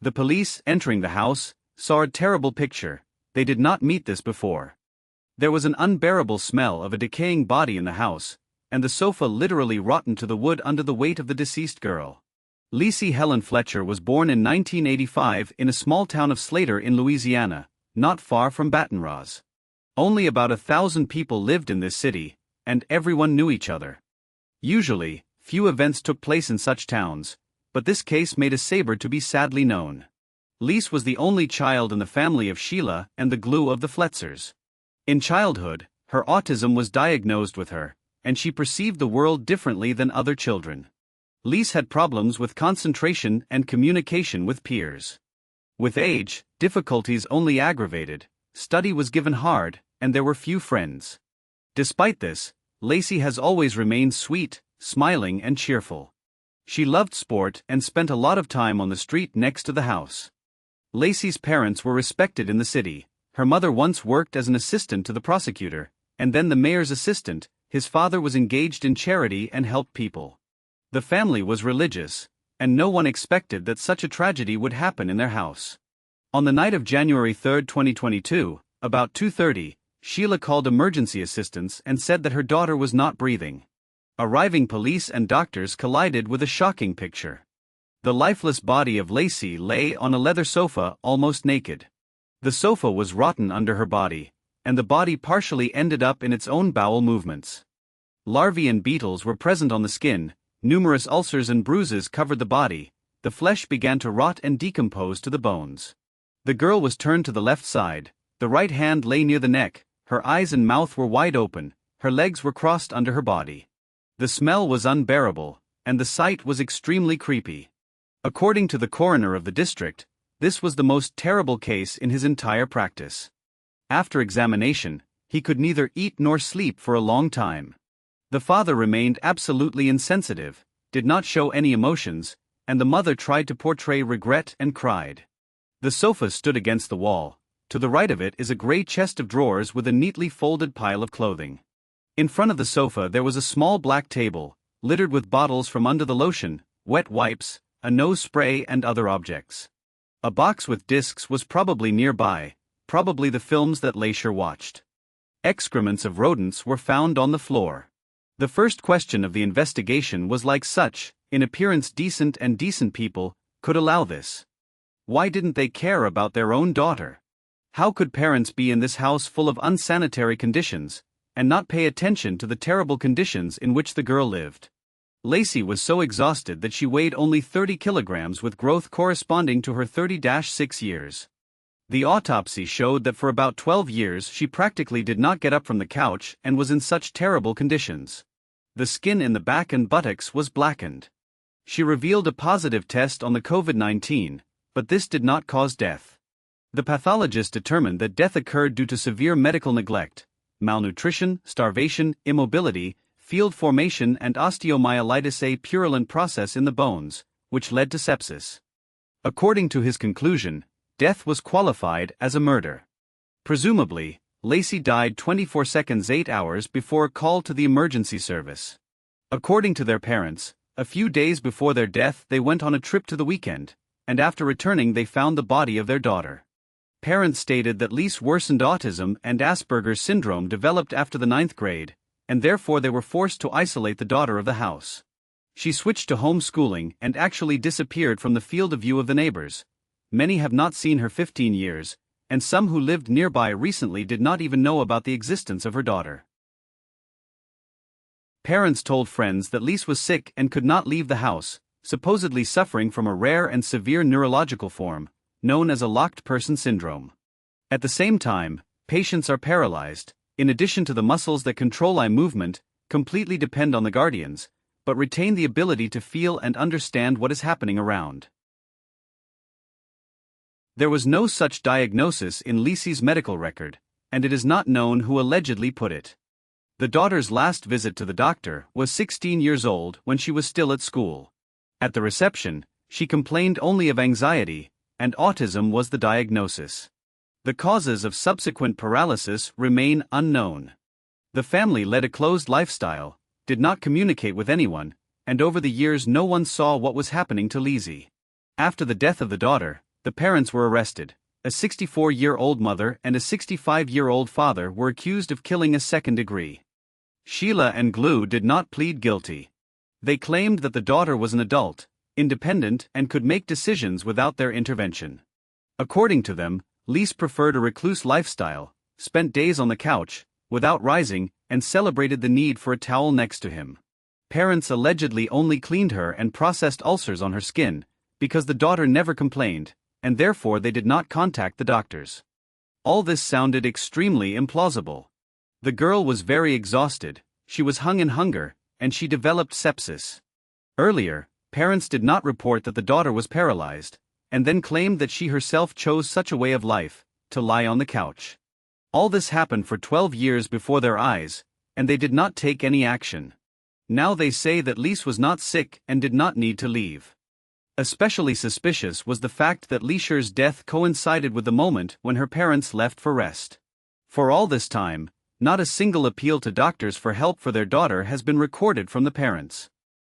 The police, entering the house, saw a terrible picture. They did not meet this before. There was an unbearable smell of a decaying body in the house, and the sofa literally rotten to the wood under the weight of the deceased girl. Lacey Helen Fletcher was born in 1985 in a small town of Slater in Louisiana, not far from Baton Rouge. Only about 1,000 people lived in this city, and everyone knew each other. Usually, few events took place in such towns, but this case made a saber to be sadly known. Lacey was the only child in the family of Sheila and the glue of the Fletzers. In childhood, her autism was diagnosed with her, and she perceived the world differently than other children. Lacey had problems with concentration and communication with peers. With age, difficulties only aggravated, study was given hard, and there were few friends. Despite this, Lacey has always remained sweet, smiling and cheerful. She loved sport and spent a lot of time on the street next to the house. Lacey's parents were respected in the city. Her mother once worked as an assistant to the prosecutor, and then the mayor's assistant. His father was engaged in charity and helped people. The family was religious, and no one expected that such a tragedy would happen in their house. On the night of January 3, 2022, about 2:30, Sheila called emergency assistance and said that her daughter was not breathing. Arriving police and doctors collided with a shocking picture. The lifeless body of Lacey lay on a leather sofa almost naked. The sofa was rotten under her body, and the body partially ended up in its own bowel movements. Larvae and beetles were present on the skin, numerous ulcers and bruises covered the body, the flesh began to rot and decompose to the bones. The girl was turned to the left side, the right hand lay near the neck, her eyes and mouth were wide open, her legs were crossed under her body. The smell was unbearable, and the sight was extremely creepy. According to the coroner of the district, this was the most terrible case in his entire practice. After examination, he could neither eat nor sleep for a long time. The father remained absolutely insensitive, did not show any emotions, and the mother tried to portray regret and cried. The sofa stood against the wall. To the right of it is a gray chest of drawers with a neatly folded pile of clothing. In front of the sofa there was a small black table, littered with bottles from under the lotion, wet wipes, a nose spray and other objects. A box with discs was probably nearby, probably the films that Lacey watched. Excrements of rodents were found on the floor. The first question of the investigation was like such, in appearance decent and decent people, could allow this. Why didn't they care about their own daughter? How could parents be in this house full of unsanitary conditions, and not pay attention to the terrible conditions in which the girl lived? Lacey was so exhausted that she weighed only 30 kilograms with growth corresponding to her 30-6 years. The autopsy showed that for about 12 years she practically did not get up from the couch and was in such terrible conditions. The skin in the back and buttocks was blackened. She revealed a positive test on the COVID-19, but this did not cause death. The pathologist determined that death occurred due to severe medical neglect, malnutrition, starvation, immobility, field formation and osteomyelitis, a purulent process in the bones, which led to sepsis. According to his conclusion, death was qualified as a murder. Presumably, Lacey died 24 seconds 8 hours before a call to the emergency service. According to their parents, a few days before their death they went on a trip to the weekend, and after returning they found the body of their daughter. Parents stated that Lacey's worsened autism and Asperger's syndrome developed after the 9th grade, and therefore they were forced to isolate the daughter of the house. She switched to homeschooling and actually disappeared from the field of view of the neighbors. Many have not seen her 15 years, and some who lived nearby recently did not even know about the existence of her daughter. Parents told friends that Lacey was sick and could not leave the house, supposedly suffering from a rare and severe neurological form, known as a locked person syndrome. At the same time, patients are paralyzed, in addition to the muscles that control eye movement, completely depend on the guardians, but retain the ability to feel and understand what is happening around. There was no such diagnosis in Lacey's medical record, and it is not known who allegedly put it. The daughter's last visit to the doctor was 16 years old when she was still at school. At the reception, she complained only of anxiety, and autism was the diagnosis. The causes of subsequent paralysis remain unknown. The family led a closed lifestyle, did not communicate with anyone, and over the years no one saw what was happening to Lacey. After the death of the daughter, the parents were arrested. A 64-year-old mother and a 65-year-old father were accused of killing a second degree. Sheila and Glue did not plead guilty. They claimed that the daughter was an adult, independent, and could make decisions without their intervention. According to them, Lacey preferred a recluse lifestyle, spent days on the couch, without rising, and celebrated the need for a towel next to him. Parents allegedly only cleaned her and processed ulcers on her skin, because the daughter never complained, and therefore they did not contact the doctors. All this sounded extremely implausible. The girl was very exhausted, she was hung in hunger, and she developed sepsis. Earlier, parents did not report that the daughter was paralyzed, and then claimed that she herself chose such a way of life, to lie on the couch. All this happened for 12 years before their eyes, and they did not take any action. Now they say that Lacey was not sick and did not need to leave. Especially suspicious was the fact that Lacey's death coincided with the moment when her parents left for rest. For all this time, not a single appeal to doctors for help for their daughter has been recorded from the parents.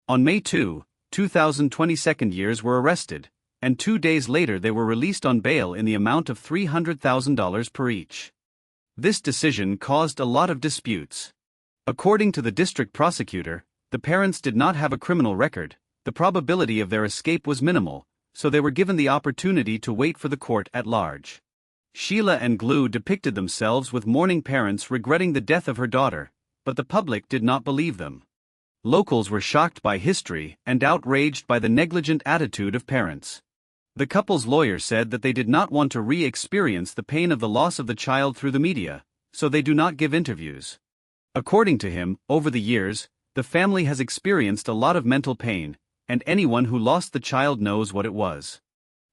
On May 2, 2022 years were arrested, and 2 days later they were released on bail in the amount of $300,000 per each. This decision caused a lot of disputes. According to the district prosecutor, the parents did not have a criminal record, the probability of their escape was minimal, so they were given the opportunity to wait for the court at large. Sheila and Glue depicted themselves with mourning parents regretting the death of her daughter, but the public did not believe them. Locals were shocked by history and outraged by the negligent attitude of parents. The couple's lawyer said that they did not want to re-experience the pain of the loss of the child through the media, so they do not give interviews. According to him, over the years, the family has experienced a lot of mental pain, and anyone who lost the child knows what it was.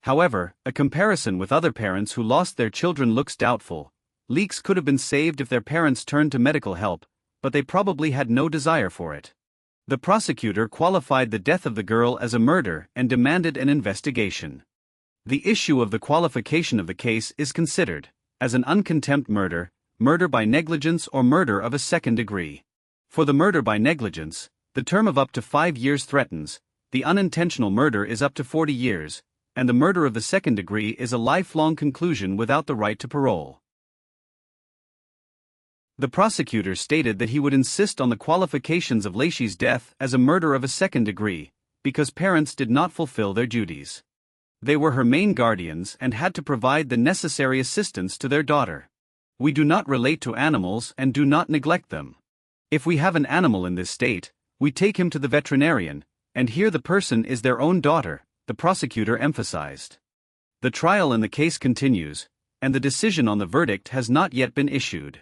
However, a comparison with other parents who lost their children looks doubtful. Lacey could have been saved if their parents turned to medical help, but they probably had no desire for it. The prosecutor qualified the death of the girl as a murder and demanded an investigation. The issue of the qualification of the case is considered as an uncontempt murder, murder by negligence, or murder of a second degree. For the murder by negligence, the term of up to 5 years threatens, the unintentional murder is up to 40 years, and the murder of the second degree is a lifelong conclusion without the right to parole. The prosecutor stated that he would insist on the qualifications of Lacey's death as a murder of a second degree, because parents did not fulfill their duties. They were her main guardians and had to provide the necessary assistance to their daughter. We do not relate to animals and do not neglect them. If we have an animal in this state, we take him to the veterinarian, and here the person is their own daughter, the prosecutor emphasized. The trial in the case continues, and the decision on the verdict has not yet been issued.